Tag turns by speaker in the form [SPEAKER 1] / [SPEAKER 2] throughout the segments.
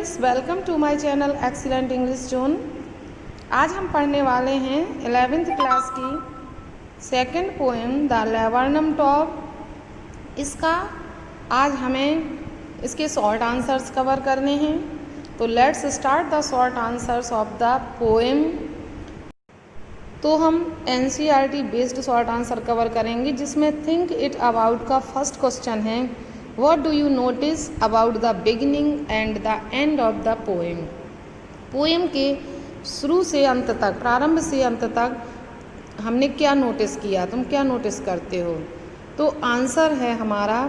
[SPEAKER 1] Students, welcome to my channel excellent English zone. आज हम पढ़ने वाले हैं 11th क्लास की second poem the laburnum top. इसका आज हमें इसके शॉर्ट आंसर्स कवर करने हैं। तो let's start the short answers of the poem. तो हम NCERT based short answer cover करेंगे, जिसमें थिंक इट अबाउट का फर्स्ट क्वेश्चन है, what do you notice about the beginning and the end of the poem. Poem के शुरू से अंत तक, प्रारंभ से अंत तक हमने क्या नोटिस किया, तुम क्या नोटिस करते हो। तो आंसर है हमारा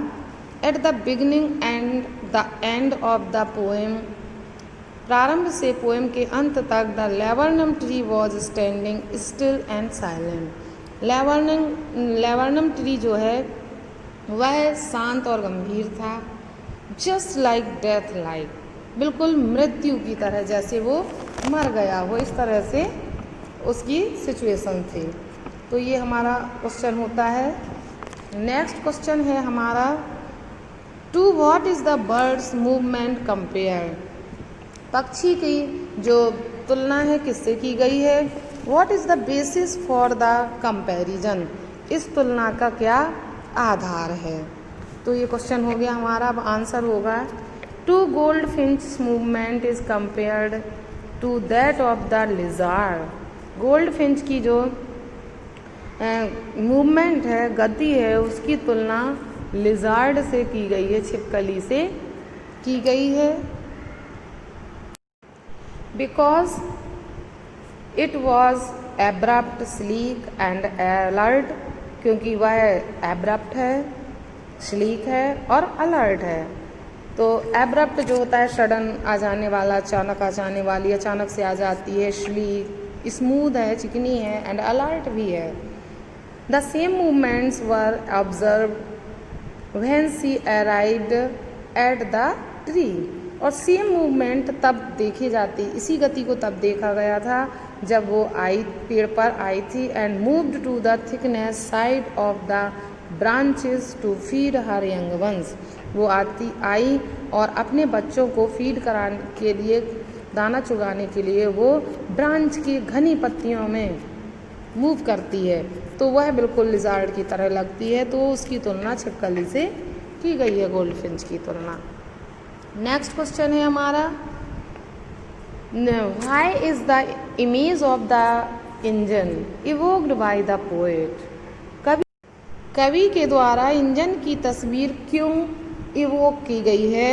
[SPEAKER 1] at the beginning and the end of the poem. प्रारंभ से पोएम के अंत तक the laburnum tree was standing still and silent. Laburnum tree जो है वह शांत और गंभीर था। जस्ट लाइक डेथ, लाइक बिल्कुल मृत्यु की तरह, जैसे वो मर गया हो, इस तरह से उसकी सिचुएशन थी। तो ये हमारा क्वेश्चन होता है। नेक्स्ट क्वेश्चन है हमारा, to what is the birds movement compare. पक्षी की जो तुलना है किससे की गई है। What is the basis for the comparison, इस तुलना का क्या आधार है। तो ये क्वेश्चन हो गया हमारा। अब आंसर होगा, to goldfinch movement is compared to that of the lizard. Goldfinch की जो मूवमेंट है, गति है, उसकी तुलना लिजार्ड से की गई है, छिपकली से की गई है। Because it was abrupt, sleek and alert, क्योंकि वह एब्रप्ट है, स्लीक है और अलर्ट है। तो एब्रप्ट जो होता है सडन आ जाने वाला, अचानक आ जाने वाली, अचानक से आ जाती है। स्लीक स्मूथ है, चिकनी है, एंड अलर्ट भी है। The same movements were observe when she arrived at the tree. और सेम मूवमेंट तब देखी जाती, इसी गति को तब देखा गया था जब वो आई, पेड़ पर आई थी। And moved to the thickness side of the branches to feed her young ones. वो आई और अपने बच्चों को फीड कराने के लिए, दाना चुगाने के लिए वो ब्रांच की घनी पत्तियों में मूव करती है। तो वह बिल्कुल लिजार्ड की तरह लगती है। तो उसकी तुलना छिपकली से की गई है, गोल्डफिंच की तुलना। नेक्स्ट क्वेश्चन है हमारा, why is the image of the engine evoked by the poet. कवि के द्वारा इंजन की तस्वीर क्यों इवोक की गई है,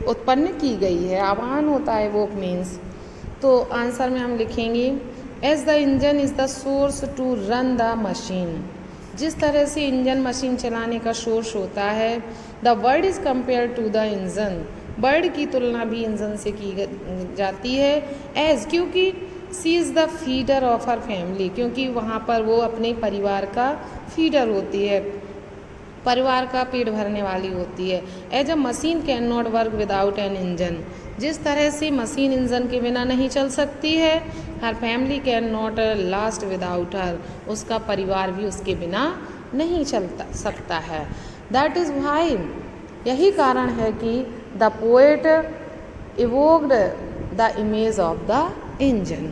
[SPEAKER 1] उत्पन्न की गई है। आह्वान होता है इवोक मीन्स। तो आंसर में हम लिखेंगे, as the engine is the source to run the machine. जिस तरह से इंजन मशीन चलाने का सोर्स होता है। The word is compare to the engine. Bird की तुलना भी इंजन से की जाती है। एज, क्योंकि she is the feeder of her family, क्योंकि वहाँ पर वो अपने परिवार का फीडर होती है, परिवार का पेट भरने वाली होती है। As a machine can not work without an engine. जिस तरह से मशीन इंजन के बिना नहीं चल सकती है, her family can not last without her, उसका परिवार भी उसके बिना नहीं चलता सकता है। दैट इज़ व्हाई, यही कारण है कि the poet evoked the image of the engine.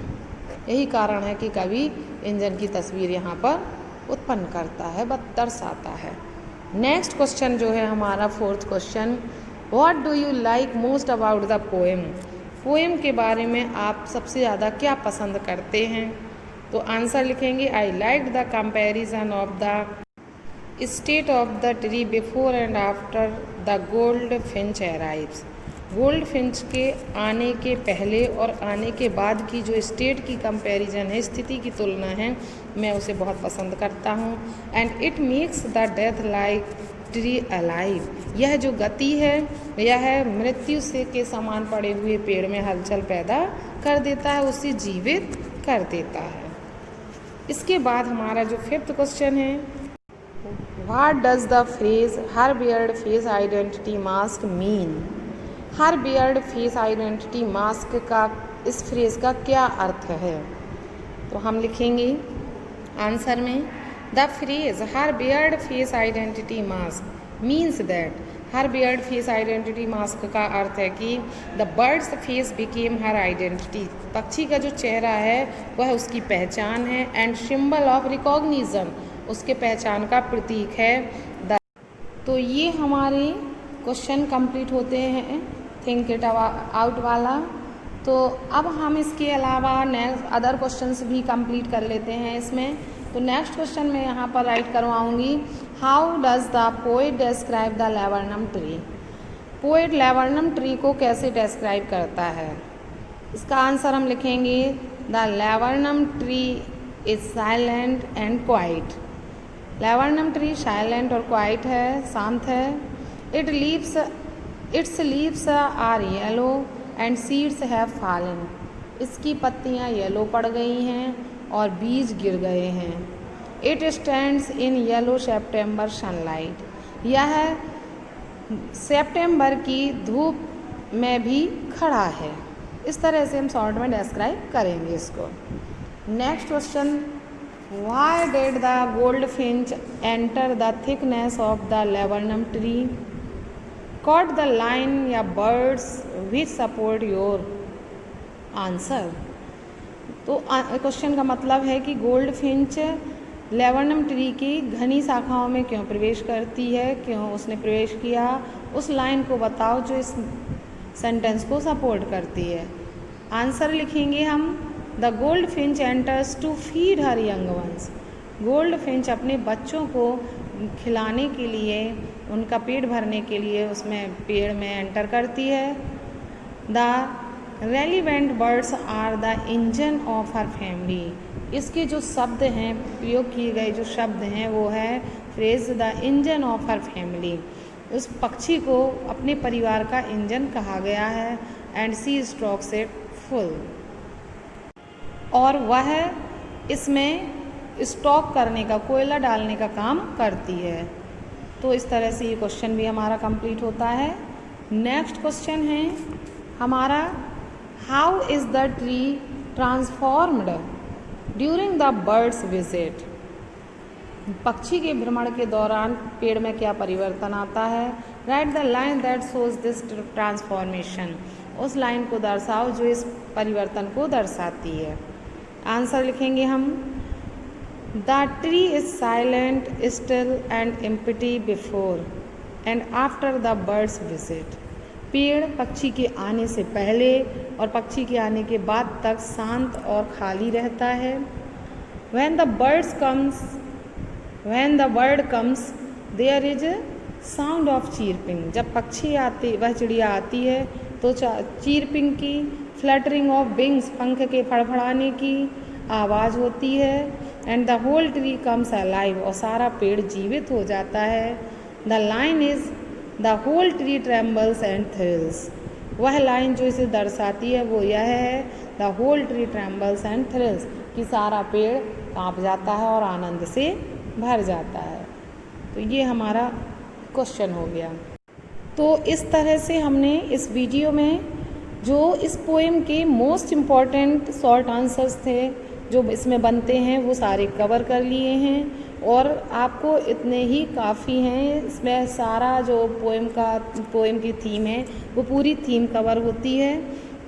[SPEAKER 1] यही कारण है कि कवि इंजन की तस्वीर यहाँ पर उत्पन्न करता है, दर्शाता है। नेक्स्ट क्वेश्चन जो है हमारा fourth question, what do you like most about the poem. Poem के बारे में आप सबसे ज़्यादा क्या पसंद करते हैं। तो आंसर लिखेंगे, I like the comparison of the state of the tree before and after the gold Finch arrives. Gold Finch के आने के पहले और आने के बाद की जो स्टेट की कंपैरिजन है, स्थिति की तुलना है, मैं उसे बहुत पसंद करता हूँ। And it makes the death like tree alive. यह जो गति है, यह मृत्यु से के समान पड़े हुए पेड़ में हलचल पैदा कर देता है, उसे जीवित कर देता है। इसके बाद हमारा जो फिफ्थ क्वेश्चन है, what does the phrase her beard face identity mask mean. Her beard face identity mask का, इस फ्रेज का क्या अर्थ है। तो हम लिखेंगे आंसर में, the phrase her beard face identity mask means that her beard face identity mask का अर्थ है कि the birds face became her identity, पक्षी का जो चेहरा है वह उसकी पहचान है। एंड सिंबल ऑफ रिकॉग्निशन, उसके पहचान का प्रतीक है। तो ये हमारे क्वेश्चन कंप्लीट होते हैं थिंक इट आउट वाला। तो अब हम इसके अलावा नेक्स्ट अदर क्वेश्चंस भी कंप्लीट कर लेते हैं इसमें। तो नेक्स्ट क्वेश्चन मैं यहाँ पर राइट करवाऊँगी, how does the poet describe the laburnum tree. Poet laburnum tree को कैसे डिस्क्राइब करता है? इसका आंसर हम लिखेंगे, the laburnum tree is silent and quiet. Laburnum tree silent और क्वाइट है, शांत है। Its leaves are yellow and seeds have fallen. इसकी पत्तियाँ येलो पड़ गई हैं और बीज गिर गए हैं। It stands in yellow September sunlight. यह सितंबर की धूप में भी खड़ा है। इस तरह से हम शॉर्ट में डिस्क्राइब करेंगे इसको। Next question, why did the goldfinch enter the thickness of the laburnum tree? Quote the line या words which support your answer. तो क्वेश्चन का मतलब है कि गोल्डफिंच लैवर्नम ट्री की घनी शाखाओं में क्यों प्रवेश करती है, क्यों उसने प्रवेश किया, उस लाइन को बताओ जो इस सेंटेंस को सपोर्ट करती है। आंसर लिखेंगे हम, the goldfinch enters to feed her young ones. Goldfinch अपने बच्चों को खिलाने के लिए, उनका पेट भरने के लिए उसमें पेड़ में एंटर करती है। The relevant birds are the engine of her family. इसके जो शब्द हैं, प्रयोग किए गए जो शब्द हैं वो है phrase the engine of her family. उस पक्षी को अपने परिवार का इंजन कहा गया है। And she strokes it full, और वह इसमें स्टॉक करने का, कोयला डालने का काम करती है। तो इस तरह से ये क्वेश्चन भी हमारा कंप्लीट होता है। नेक्स्ट क्वेश्चन है हमारा, how is the tree transformed during the birds visit. पक्षी के भ्रमण के दौरान पेड़ में क्या परिवर्तन आता है? Right the line that shows this transformation. उस लाइन को दर्शाओ जो इस परिवर्तन को दर्शाती है। आंसर लिखेंगे हम, the tree is silent still and empty before and after the birds visit. पेड़ पक्षी के आने से पहले और पक्षी के आने के बाद तक शांत और खाली रहता है। When the bird comes, there is a sound of chirping. जब पक्षी आती, वह चिड़िया आती है तो चीरपिंग की, फ्लटरिंग ऑफ विंग्स, पंख के फड़फड़ाने की आवाज़ होती है। And the whole tree comes alive, और सारा पेड़ जीवित हो जाता है। The line is the whole tree trembles and thrills. वह लाइन जो इसे दर्शाती है वो यह है, the whole tree trembles and thrills, कि सारा पेड़ कांप जाता है और आनंद से भर जाता है। तो ये हमारा क्वेश्चन हो गया। तो इस तरह से हमने इस वीडियो में जो इस पोएम के मोस्ट इम्पॉर्टेंट शॉर्ट आंसर्स थे जो इसमें बनते हैं वो सारे कवर कर लिए हैं, और आपको इतने ही काफ़ी हैं। इसमें सारा जो पोएम की थीम है वो पूरी थीम कवर होती है।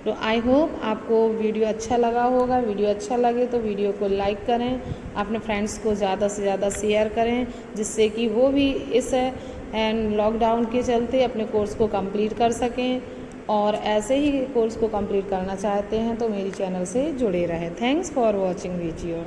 [SPEAKER 1] तो आई होप आपको वीडियो अच्छा लगा होगा। वीडियो अच्छा लगे तो वीडियो को लाइक करें, अपने फ्रेंड्स को ज़्यादा से ज़्यादा शेयर करें, जिससे कि वो भी इस लॉकडाउन के चलते अपने कोर्स को कंप्लीट कर सकें, और ऐसे ही कोर्स को कंप्लीट करना चाहते हैं तो मेरी चैनल से जुड़े रहें। Thanks for watching video.